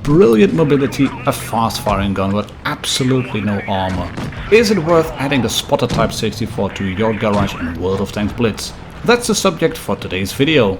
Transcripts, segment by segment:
brilliant mobility, a fast firing gun with absolutely no armor? Is it worth adding the spotter Type 64 to your garage in World of Tanks Blitz? That's the subject for today's video.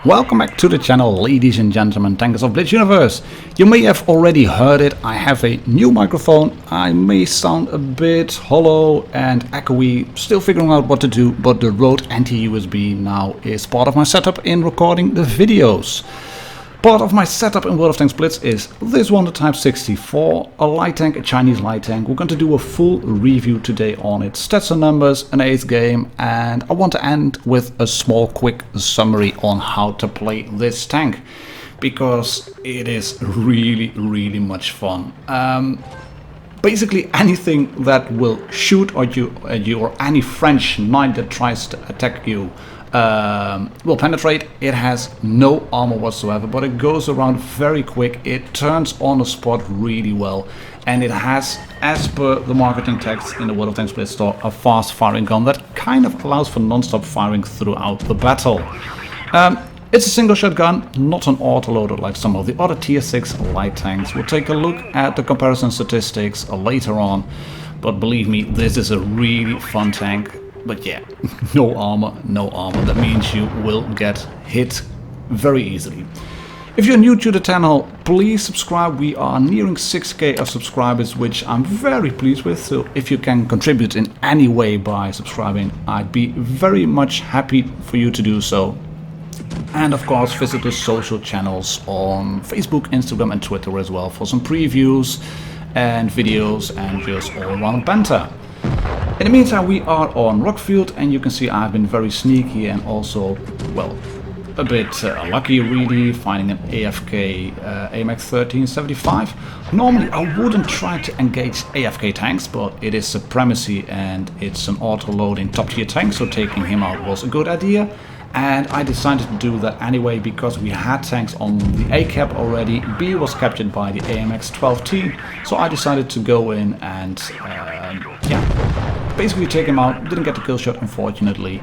Welcome back to the channel, ladies and gentlemen, tankers of Blitz Universe. You may have already heard it, I have a new microphone. I may sound a bit hollow and echoey, still figuring out what to do, but the Rode anti-USB now is part of my setup in recording the videos. Part of my setup in World of Tanks Blitz is this one, the Type 64, a light tank, a Chinese light tank. We're going to do a full review today on its stats and numbers, an ace game, and I want to end with a small quick summary on how to play this tank, because it is really much fun. Basically anything that will shoot at you or any French knight that tries to attack you will penetrate. It has no armor whatsoever, but it goes around very quick. It turns on the spot really well, and it has, as per the marketing text in the World of Tanks Blitz store, a fast firing gun that kind of allows for non-stop firing throughout the battle. It's a single shot gun, not an autoloader like some of the other tier 6 light tanks. We'll take a look at the comparison statistics later on, but believe me, this is a really fun tank. But yeah, no armor. That means you will get hit very easily. If you're new to the channel, please subscribe. We are nearing 6k of subscribers, which I'm very pleased with. So if you can contribute in any way by subscribing, I'd be very much happy for you to do so. And of course, visit the social channels on Facebook, Instagram and Twitter as well for some previews and videos and just all around banter. In the meantime, we are on Rockfield, and you can see I've been very sneaky and also, well, a bit lucky really, finding an AFK AMX 1375. Normally I wouldn't try to engage AFK tanks, but it is Supremacy and it's an auto-loading top tier tank, so taking him out was a good idea. And I decided to do that anyway because we had tanks on the A cap already. B was captured by the AMX 12T, so I decided to go in and yeah, basically take him out. Didn't get the kill shot unfortunately,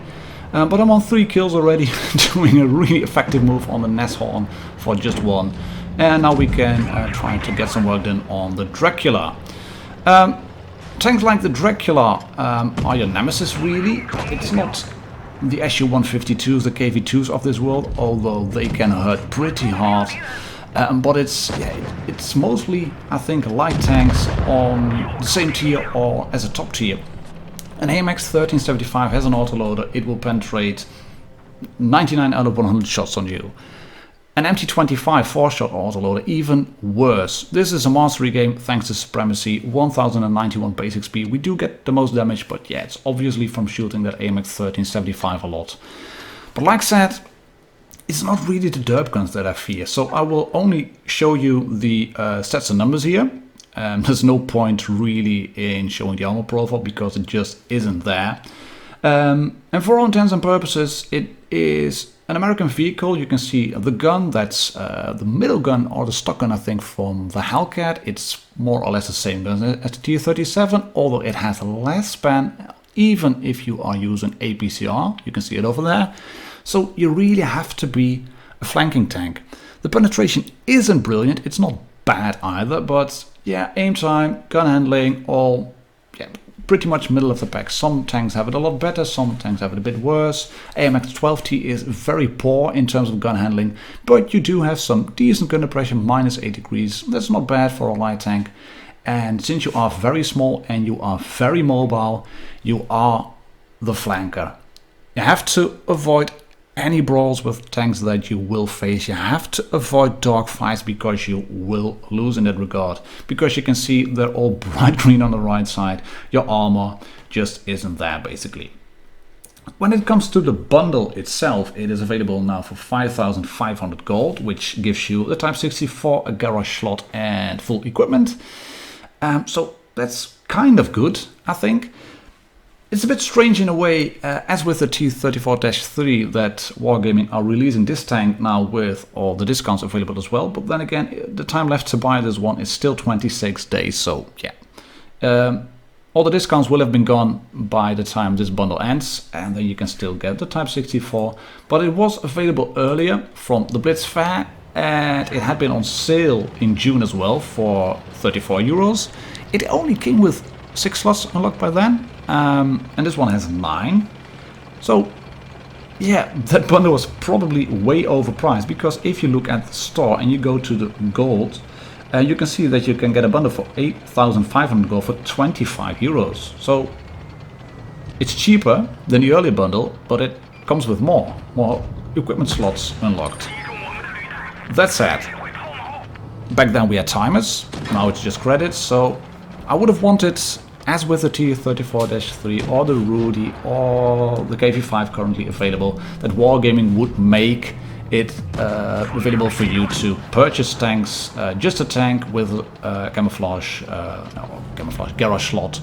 but I'm on 3 kills already, doing a really effective move on the Nesshorn for just 1. And now we can try to get some work done on the Dracula. Tanks like the Dracula are your nemesis really. It's not the SU-152s, the KV-2s of this world, although they can hurt pretty hard. But it's mostly, I think, light tanks on the same tier or as a top tier. An AMX 1375 has an autoloader. It will penetrate 99 out of 100 shots on you. An MT25 4-shot autoloader, even worse. This is a mastery game thanks to Supremacy, 1091 basic speed. We do get the most damage, but yeah, it's obviously from shooting that AMX 1375 a lot. But like I said, it's not really the derp guns that I fear, so I will only show you the stats and numbers here. There's no point really in showing the armor profile because it just isn't there. And for all intents and purposes, it is an American vehicle. You can see the gun, that's the middle gun or the stock gun, I think, from the Hellcat. It's more or less the same gun as the T-37, although it has less span, even if you are using APCR. You can see it over there. So you really have to be a flanking tank. The penetration isn't brilliant, it's not bad either, but yeah, aim time, gun handling, all pretty much middle of the pack. Some tanks have it a lot better, some tanks have it a bit worse. AMX 12T is very poor in terms of gun handling, but you do have some decent gun depression, minus 8 degrees. That's not bad for a light tank. And since you are very small and you are very mobile, you are the flanker. You have to avoid any brawls with tanks that you will face. You have to avoid dogfights because you will lose in that regard. Because you can see they're all bright green on the right side. Your armor just isn't there basically. When it comes to the bundle itself, it is available now for 5,500 gold, which gives you the Type 64, a garage slot and full equipment. So that's kind of good, I think. It's a bit strange in a way, as with the T-34-3, that Wargaming are releasing this tank now with all the discounts available as well. But then again, the time left to buy this one is still 26 days, so yeah. All the discounts will have been gone by the time this bundle ends, and then you can still get the Type 64. But it was available earlier from the Blitz Fair, and it had been on sale in June as well for 34 euros. It only came with 6 slots unlocked by then, and this one has 9. So yeah, that bundle was probably way overpriced, because if you look at the store and you go to the gold, you can see that you can get a bundle for 8,500 gold for 25 euros. So it's cheaper than the earlier bundle, but it comes with more equipment slots unlocked. That said, back then we had timers, now it's just credits, so I would have wanted, as with the T34-3 or the Rudy or the KV5 currently available, that Wargaming would make it available for you to purchase tanks, just a tank with camouflage garage slot,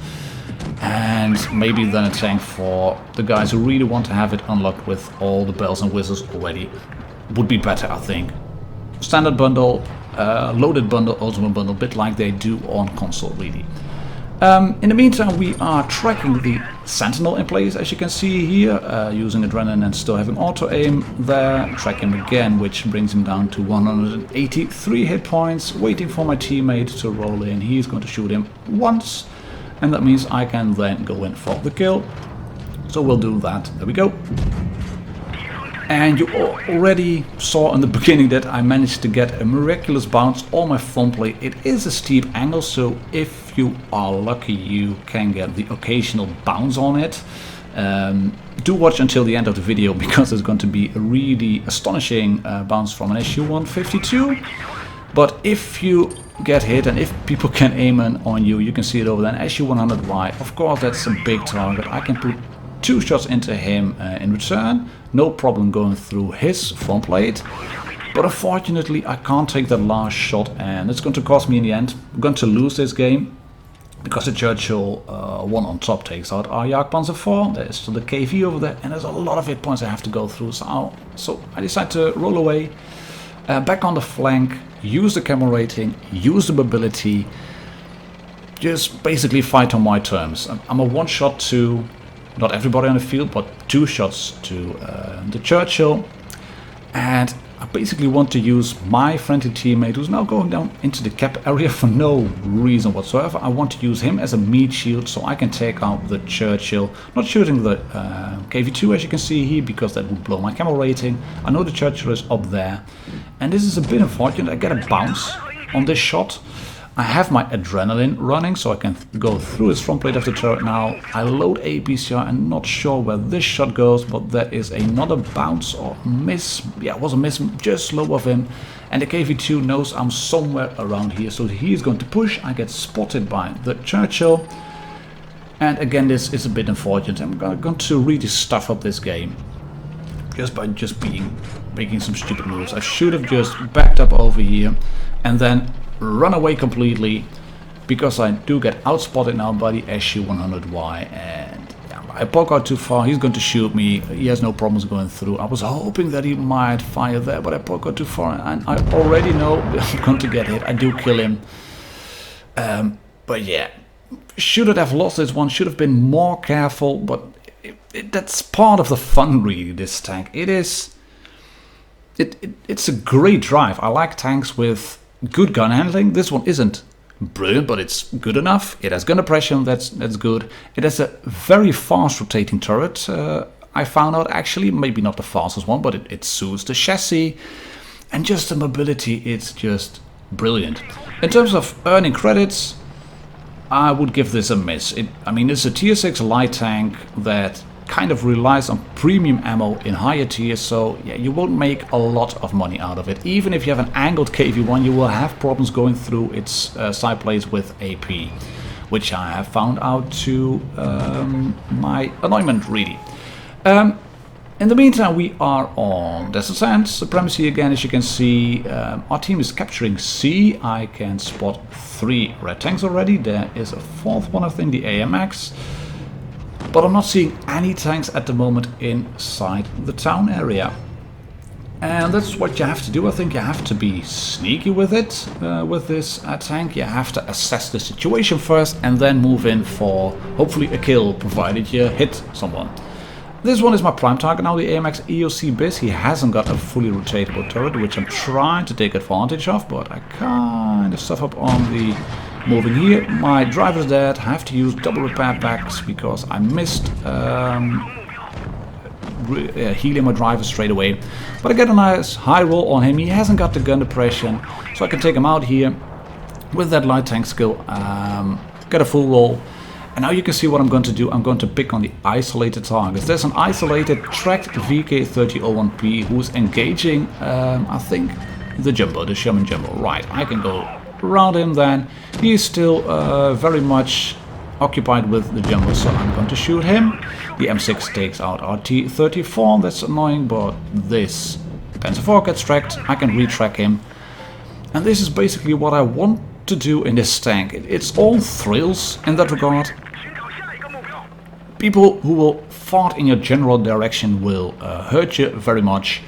and maybe then a tank for the guys who really want to have it unlocked with all the bells and whistles already. Would be better, I think. Standard bundle, loaded bundle, ultimate bundle, bit like they do on console really. In the meantime, we are tracking the Sentinel in place, as you can see here, using Adrenaline and still having auto-aim there. Track him again, which brings him down to 183 hit points, waiting for my teammate to roll in. He's going to shoot him once, and that means I can then go in for the kill. So we'll do that. There we go. And you already saw in the beginning that I managed to get a miraculous bounce on my front plate. It is a steep angle, so if you are lucky you can get the occasional bounce on it. Do watch until the end of the video, because there's going to be a really astonishing bounce from an SU-152. But if you get hit and if people can aim in on you, you can see it over there, an SU-100Y. Of course, that's a big target. I can put 2 shots into him in return, no problem going through his front plate. But unfortunately I can't take that last shot, and it's going to cost me in the end. I'm going to lose this game, because the Churchill one on top takes out our Jagdpanzer 4. There's still the KV over there, and there's a lot of hit points I have to go through. So I decide to roll away, back on the flank, use the camo rating, use the mobility, just basically fight on my terms. I'm a one shot to not everybody on the field, but 2 shots to the Churchill, and I basically want to use my friendly teammate who's now going down into the cap area for no reason whatsoever. I want to use him as a meat shield so I can take out the Churchill, not shooting the KV2 as you can see here, because that would blow my camo rating. I know the Churchill is up there, and this is a bit unfortunate. I get a bounce on this shot. I have my Adrenaline running, so I can go through his front plate of the turret now. I load APCR, and not sure where this shot goes, but that is another bounce or miss. Yeah, it was a miss, just low of him. And the KV2 knows I'm somewhere around here, so he is going to push. I get spotted by the Churchill. And again, this is a bit unfortunate. I'm going to really stuff up this game just by making some stupid moves. I should have just backed up over here and then run away completely, because I do get outspotted now by the SU-100Y, and I poke out too far. He's going to shoot me. He has no problems going through. I was hoping that he might fire there, but I poke out too far, and I already know I'm going to get hit. I do kill him, but yeah, shouldn't have lost this one. Should have been more careful, but that's part of the fun really. This tank, it's a great drive. I like tanks with good gun handling. This one isn't brilliant, but it's good enough. It has gun suppression, that's good. It has a very fast rotating turret. I found out, actually, maybe not the fastest one, but it suits the chassis, and just the mobility, it's just brilliant. In terms of earning credits, I would give this a miss. I mean, it's a tier 6 light tank that kind of relies on premium ammo in higher tiers, so yeah, you won't make a lot of money out of it. Even if you have an angled KV1, you will have problems going through its side plates with AP, which I have found out to my annoyment really. In the meantime, we are on Desert Sand Supremacy again. As you can see, our team is capturing C. I can spot 3 red tanks already. There is a 4th one, I think, the AMX. But I'm not seeing any tanks at the moment inside the town area. And that's what you have to do. I think you have to be sneaky with it, with this tank. You have to assess the situation first and then move in for hopefully a kill, provided you hit someone. This one is my prime target now, the AMX EOC Biz. He hasn't got a fully rotatable turret, which I'm trying to take advantage of, but I kind of stuff up on the moving here. My driver's dead. I have to use double repair packs because I missed healing my driver straight away. But I get a nice high roll on him. He hasn't got the gun depression, so I can take him out here with that light tank skill. Get a full roll. And now you can see what I'm going to do. I'm going to pick on the isolated targets. There's an isolated tracked VK3001P who's engaging, I think, the Jumbo, the Sherman Jumbo. Right, I can go around him then. He's still very much occupied with the Jumbo, so I'm going to shoot him. The M6 takes out RT-34. That's annoying, but this Panzer IV gets tracked. I can retrack him. And this is basically what I want to do in this tank. It's all thrills in that regard. People who will fart in your general direction will hurt you very much.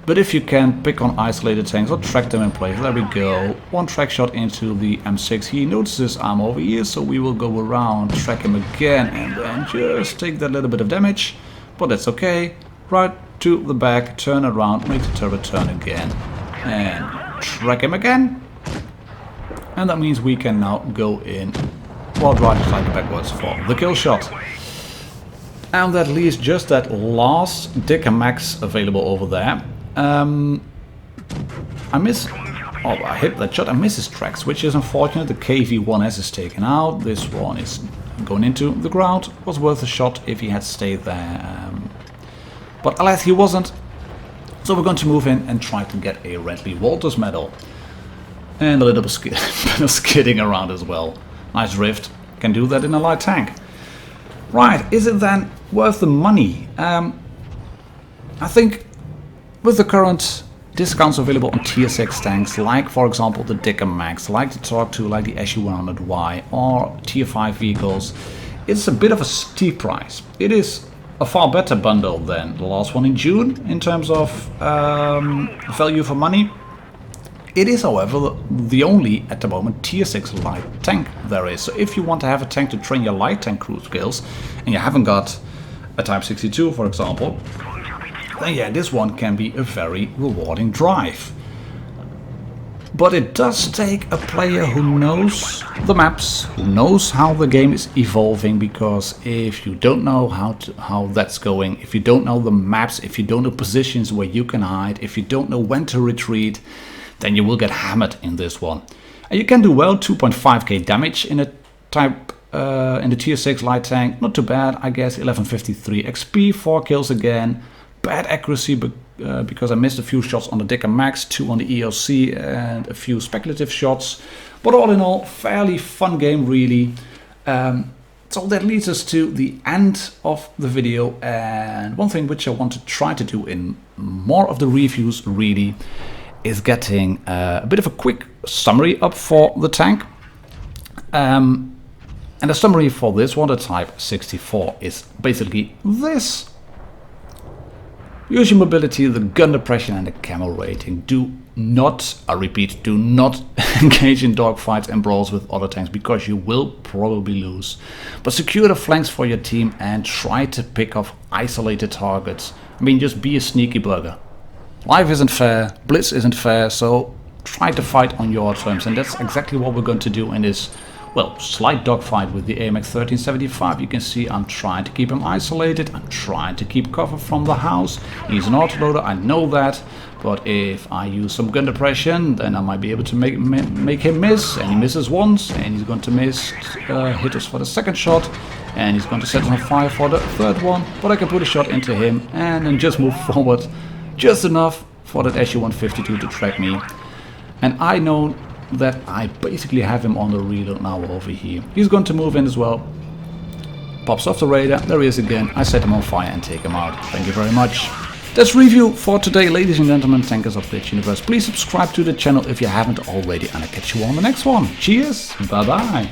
But if you can pick on isolated tanks or track them in place, there we go. One track shot into the M6. He notices I'm over here, so we will go around, track him again, and then just take that little bit of damage. But that's okay. Right to the back, turn around, make the turret turn again, and track him again. And that means we can now go in while driving slightly backwards for the kill shot. And that leaves just that last Dicker Max available over there. I hit that shot, I miss his tracks, which is unfortunate. The KV-1S is taken out. This one is going into the ground. Was worth a shot if he had stayed there. But alas, he wasn't. So we're going to move in and try to get a Redley Walters medal. And a little bit of skidding around as well. Nice drift. Can do that in a light tank. Right, is it then worth the money? I think with the current discounts available on tier 6 tanks, like for example the Dicker Max, like the Torque 2, like the SU-100Y, or tier 5 vehicles, it's a bit of a steep price. It is a far better bundle than the last one in June in terms of value for money. It is, however, the only, at the moment, tier 6 light tank there is. So if you want to have a tank to train your light tank crew skills, and you haven't got a Type 62, for example, then yeah, this one can be a very rewarding drive. But it does take a player who knows the maps, who knows how the game is evolving, because if you don't know how that's going, if you don't know the maps, if you don't know positions where you can hide, if you don't know when to retreat, then you will get hammered in this one. And you can do well, 2.5k damage in a in the tier 6 light tank. Not too bad, I guess. 1153 XP, 4 kills again. Bad accuracy because I missed a few shots on the Dicker Max, 2 on the EOC, and a few speculative shots. But all in all, fairly fun game, really. So that leads us to the end of the video. And one thing which I want to try to do in more of the reviews, really, is getting a bit of a quick summary up for the tank. And the summary for this one, the Type 64, is basically this. Use your mobility, the gun depression and the camo rating. Do not, I repeat, do not engage in dogfights and brawls with other tanks, because you will probably lose. But secure the flanks for your team and try to pick off isolated targets. I mean, just be a sneaky bugger. Life isn't fair, Blitz isn't fair, so try to fight on your terms, and that's exactly what we're going to do in this, well, slight dogfight with the AMX 1375. You can see I'm trying to keep him isolated, I'm trying to keep cover from the house. He's an autoloader, I know that, but if I use some gun depression, then I might be able to make him miss, and he misses once, and he's going to miss hit us for the second shot, and he's going to set us on fire for the third one, but I can put a shot into him and then just move forward. Just enough for that SU-152 to track me. And I know that I basically have him on the reload now over here. He's going to move in as well. Pops off the radar. There he is again. I set him on fire and take him out. Thank you very much. That's review for today, ladies and gentlemen, tankers of Blitz Universe. Please subscribe to the channel if you haven't already, and I'll catch you on the next one. Cheers. Bye-bye.